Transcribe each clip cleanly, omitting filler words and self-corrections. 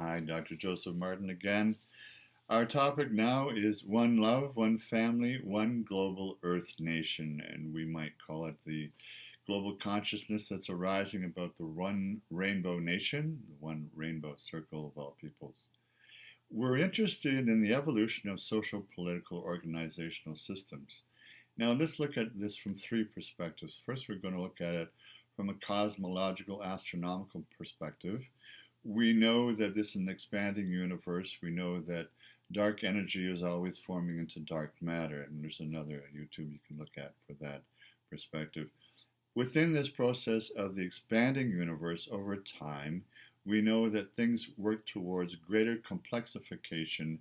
Hi, Dr. Joseph Martin again. Our topic now is one love, one family, one global earth nation, and we might call it the global consciousness that's arising about the one rainbow nation, the one rainbow circle of all peoples. We're interested in the evolution of social political organizational systems. Now, let's look at this from three perspectives. First, we're going to look at it from a cosmological, astronomical perspective. We know that this is an expanding universe. We know that dark energy is always forming into dark matter, and there's another YouTube you can look at for that perspective. Within this process of the expanding universe over time, we know that things work towards greater complexification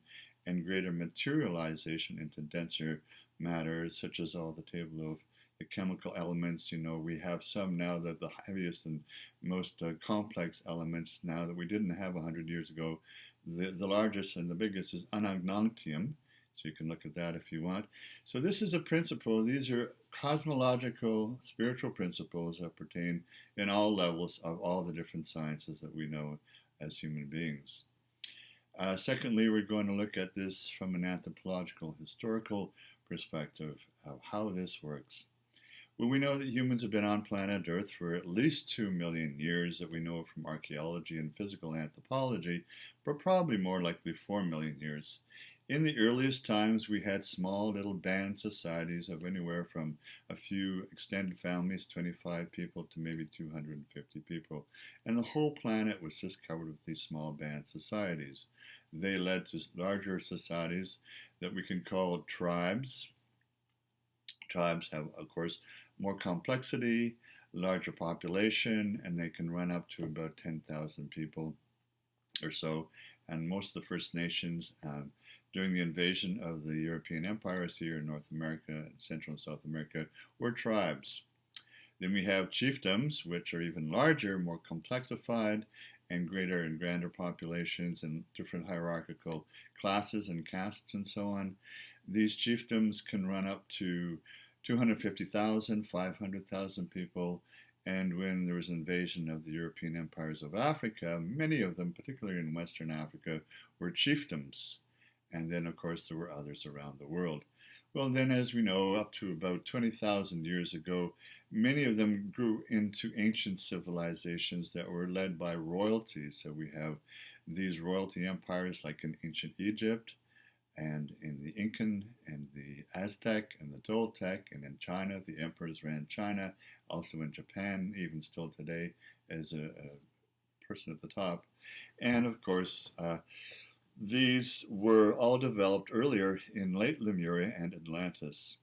and greater materialization into denser matter, such as all the table of the chemical elements. We have some now that the heaviest and most complex elements now that we didn't have 100 years ago. The largest and the biggest is unagnotium. So you can look at that if you want. So this is a principle. These are cosmological, spiritual principles that pertain in all levels of all the different sciences that we know as human beings. Secondly, we're going to look at this from an anthropological, historical perspective of how this works. Well, we know that humans have been on planet Earth for at least 2 million years that we know from archaeology and physical anthropology, but probably more likely 4 million years. In the earliest times, we had small little band societies of anywhere from a few extended families, 25 people, to maybe 250 people. And the whole planet was just covered with these small band societies. They led to larger societies that we can call tribes. Tribes have, of course, more complexity, larger population, and they can run up to about 10,000 people or so. And most of the First Nations, during the invasion of the European empires here in North America, Central and South America, were tribes. Then we have chiefdoms, which are even larger, more complexified, and greater and grander populations and different hierarchical classes and castes and so on. These chiefdoms can run up to 250,000, 500,000 people. And when there was invasion of the European empires of Africa, many of them, particularly in Western Africa, were chiefdoms. And then, of course, there were others around the world. Well, then, as we know, up to about 20,000 years ago, many of them grew into ancient civilizations that were led by royalty. So we have these royalty empires like in ancient Egypt, and in the Incan, and the Aztec, and the Toltec, and in China, the emperors ran China, also in Japan, even still today, as a person at the top. And of course, these were all developed earlier in late Lemuria and Atlantis.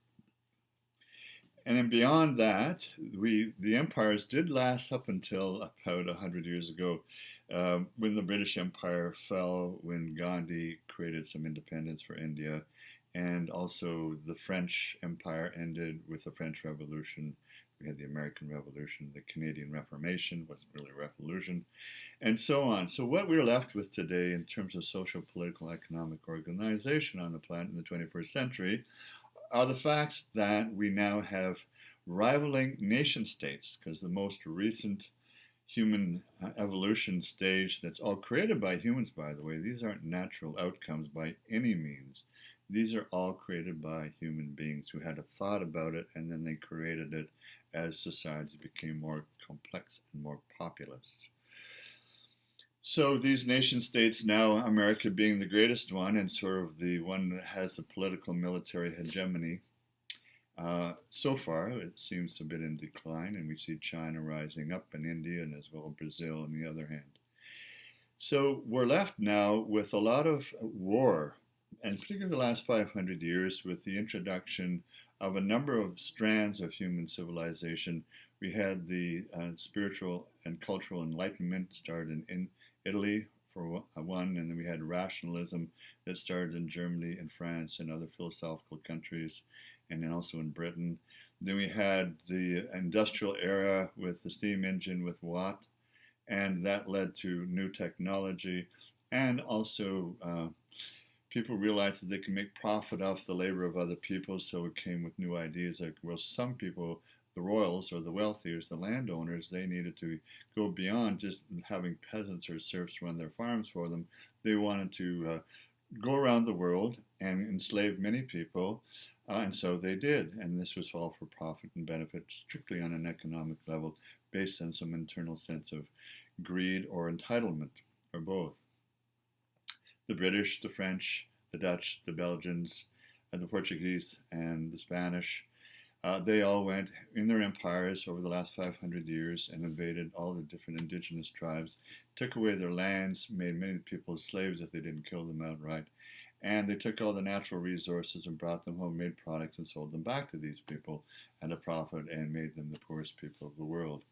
And then beyond that, the empires did last up until about 100 years ago, when the British Empire fell, when Gandhi created some independence for India, and also the French Empire ended with the French Revolution. We had the American Revolution, the Canadian Reformation wasn't really a revolution, and so on. So what we're left with today in terms of social, political, economic organization on the planet in the 21st century are the facts that we now have rivaling nation states, because the most recent human evolution stage that's all created by humans, by the way, these aren't natural outcomes by any means. These are all created by human beings who had a thought about it, and then they created it as societies became more complex and more populous. So these nation states now, America being the greatest one and sort of the one that has a political military hegemony, so far it seems a bit in decline, and we see China rising up and India and as well Brazil on the other hand. So we're left now with a lot of war, and particularly the last 500 years with the introduction of a number of strands of human civilization. We had the spiritual and cultural enlightenment started in Italy for one, and then we had rationalism that started in Germany and France and other philosophical countries, and then also in Britain. Then we had the industrial era with the steam engine with Watt, and that led to new technology, and also people realized that they can make profit off the labor of other people, so it came with new ideas like, well, some people the royals or the wealthy or the landowners, they needed to go beyond just having peasants or serfs run their farms for them. They wanted to go around the world and enslave many people, and so they did. And this was all for profit and benefit, strictly on an economic level, based on some internal sense of greed or entitlement, or both. The British, the French, the Dutch, the Belgians, the Portuguese, and the Spanish, they all went in their empires over the last 500 years and invaded all the different indigenous tribes, took away their lands, made many people slaves if they didn't kill them outright, and they took all the natural resources and brought them home, made products, and sold them back to these people at a profit and made them the poorest people of the world.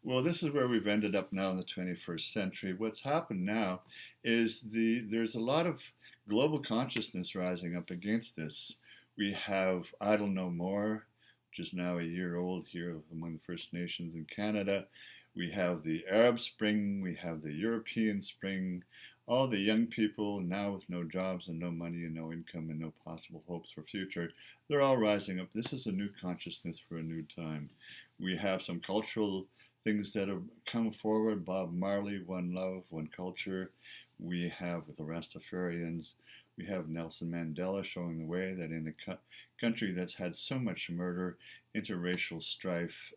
Well, this is where we've ended up now in the 21st century. What's happened now is there's a lot of global consciousness rising up against this. We have Idle No More, which is now a year old here among the First Nations in Canada. We have the Arab Spring, we have the European Spring. All the young people now with no jobs and no money and no income and no possible hopes for future, they're all rising up. This is a new consciousness for a new time. We have some cultural things that have come forward. Bob Marley, One Love, One Culture. We have the Rastafarians. We have Nelson Mandela showing the way that in a country that's had so much murder, interracial strife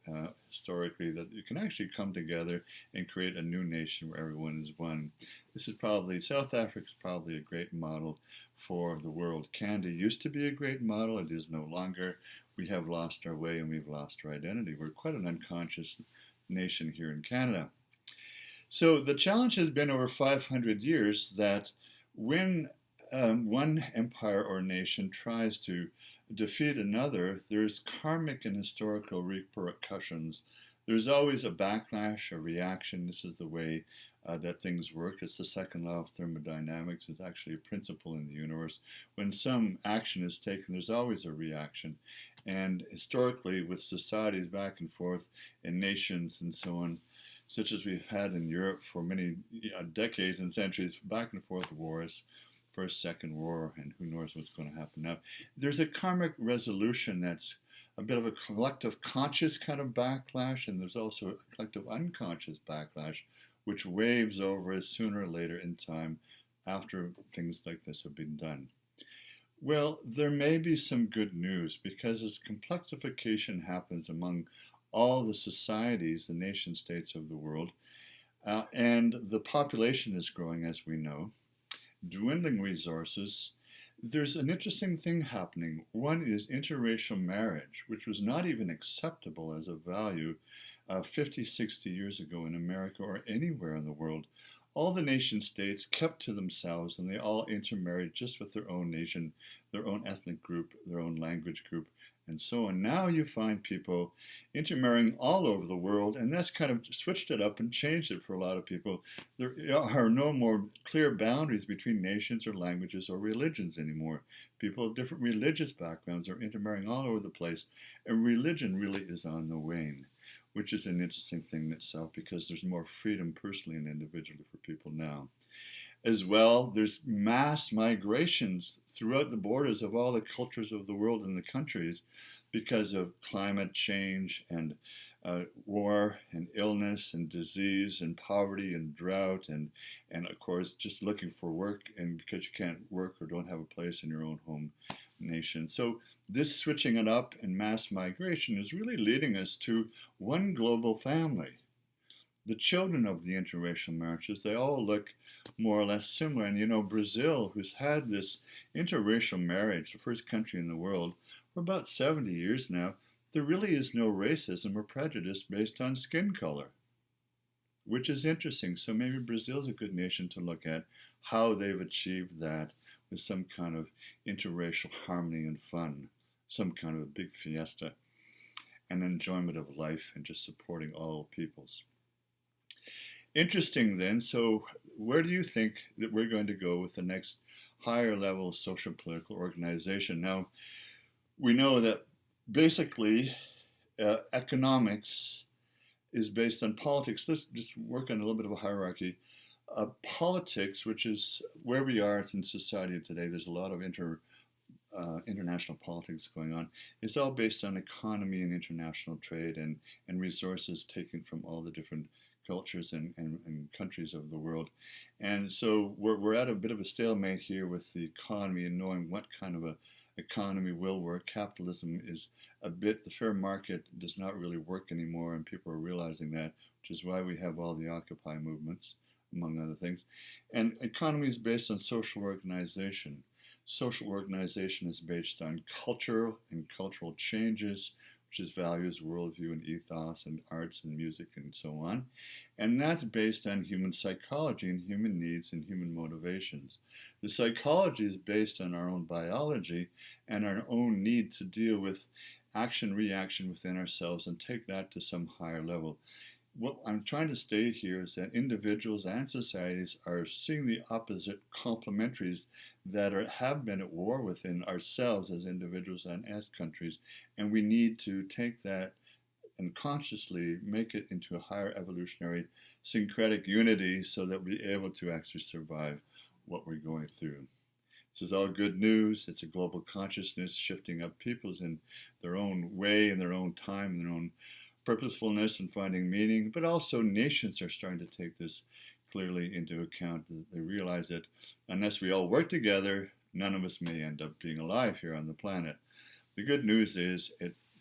historically, that you can actually come together and create a new nation where everyone is one. This is probably, South Africa is probably a great model for the world. Canada used to be a great model. It is no longer. We have lost our way and we've lost our identity. We're quite an unconscious nation here in Canada. So the challenge has been over 500 years that when one empire or nation tries to defeat another, there's karmic and historical repercussions. There's always a backlash, a reaction. This is the way that things work. It's the second law of thermodynamics. It's actually a principle in the universe. When some action is taken, there's always a reaction. And historically, with societies back and forth and nations and so on, such as we've had in Europe for many decades and centuries, back and forth wars, First, Second War, and who knows what's going to happen now. There's a karmic resolution that's a bit of a collective conscious kind of backlash, and there's also a collective unconscious backlash, which waves over us sooner or later in time after things like this have been done. Well, there may be some good news, because as complexification happens among all the societies, the nation states of the world, and the population is growing, as we know, dwindling resources, there's an interesting thing happening. One is interracial marriage, which was not even acceptable as a value 50, 60 years ago in America or anywhere in the world. All the nation states kept to themselves, and they all intermarried just with their own nation, their own ethnic group, their own language group, and so on. Now you find people intermarrying all over the world, and that's kind of switched it up and changed it for a lot of people. There are no more clear boundaries between nations or languages or religions anymore. People of different religious backgrounds are intermarrying all over the place, and religion really is on the wane, which is an interesting thing in itself, because there's more freedom personally and individually for people now. As well, there's mass migrations throughout the borders of all the cultures of the world and the countries because of climate change and war and illness and disease and poverty and drought and of course just looking for work, and because you can't work or don't have a place in your own home nation. So this switching it up and mass migration is really leading us to one global family. The children of the interracial marriages, they all look more or less similar. And you know, Brazil, who's had this interracial marriage, the first country in the world, for about 70 years now, there really is no racism or prejudice based on skin color, which is interesting. So maybe Brazil's a good nation to look at, how they've achieved that with some kind of interracial harmony and fun, some kind of a big fiesta, and enjoyment of life, and just supporting all peoples. Interesting then, so where do you think that we're going to go with the next higher level social political organization? Now, we know that basically economics is based on politics. Let's just work on a little bit of a hierarchy. Politics, which is where we are in society today, there's a lot of international politics going on, it's all based on economy and international trade and resources taken from all the different cultures and countries of the world. And so we're at a bit of a stalemate here with the economy and knowing what kind of a economy will work. Capitalism is a bit, the fair market does not really work anymore, and people are realizing that, which is why we have all the Occupy movements, among other things. And economy is based on social organization. Social organization is based on culture and cultural changes, which is values, worldview, and ethos, and arts and music, and so on. And that's based on human psychology and human needs and human motivations. The psychology is based on our own biology and our own need to deal with action reaction within ourselves and take that to some higher level. What I'm trying to state here is that individuals and societies are seeing the opposite complementaries that have been at war within ourselves as individuals and as countries, and we need to take that and consciously make it into a higher evolutionary syncretic unity so that we're able to actually survive what we're going through. This is all good news. It's a global consciousness shifting up peoples in their own way, in their own time, in their own purposefulness and finding meaning, but also nations are starting to take this clearly into account. They realize that unless we all work together, none of us may end up being alive here on the planet. The good news is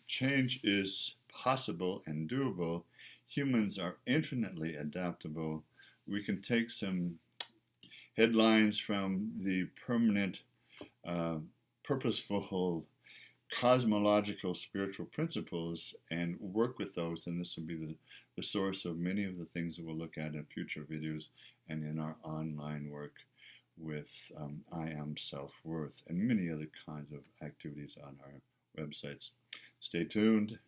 change is possible and doable. Humans are infinitely adaptable. We can take some headlines from the permanent, purposeful cosmological spiritual principles and work with those, and this will be the source of many of the things that we'll look at in future videos and in our online work with I Am Self-Worth and many other kinds of activities on our websites. Stay tuned.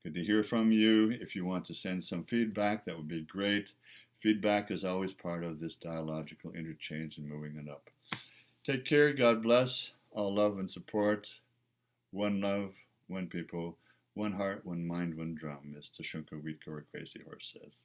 Good to hear from you. If you want to send some feedback, that would be great. Feedback is always part of this dialogical interchange and moving it up. Take care. God bless. All love and support. One love, one people, one heart, one mind, one drum, as Tashuka Wheatcore Crazy Horse says.